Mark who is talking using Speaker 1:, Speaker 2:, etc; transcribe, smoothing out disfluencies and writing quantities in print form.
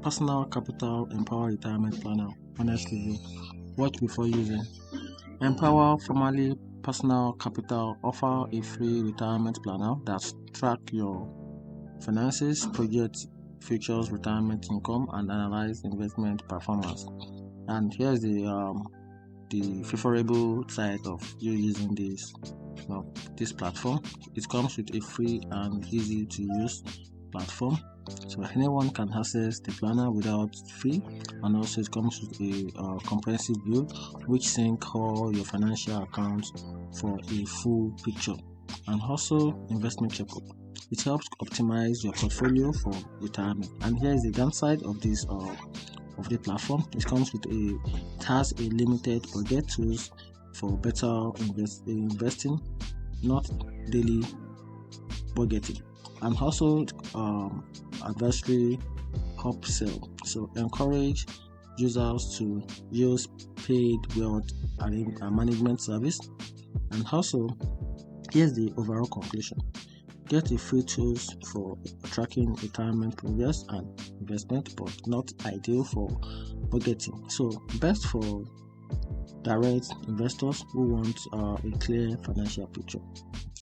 Speaker 1: Personal Capital Empower Retirement Planner. Honestly, watch before using. Empower, formerly Personal Capital, offer a free retirement planner that track your finances, project futures retirement income, and analyze investment performance. And here's the favorable side of you using this platform. It comes with a free and easy to use platform, so anyone can access the planner without fee. And also it comes with a comprehensive view which sync all your financial accounts for a full picture. And also investment checkup. It helps optimize your portfolio for retirement. And here is the downside of the platform. It has a limited budget tools for better investing, not daily budgeting. And also advisory upsell, so encourage users to use paid wealth management service. And also here's the overall conclusion: get the free tools for tracking retirement progress and investment, but not ideal for budgeting. So best for direct investors who want a clear financial picture.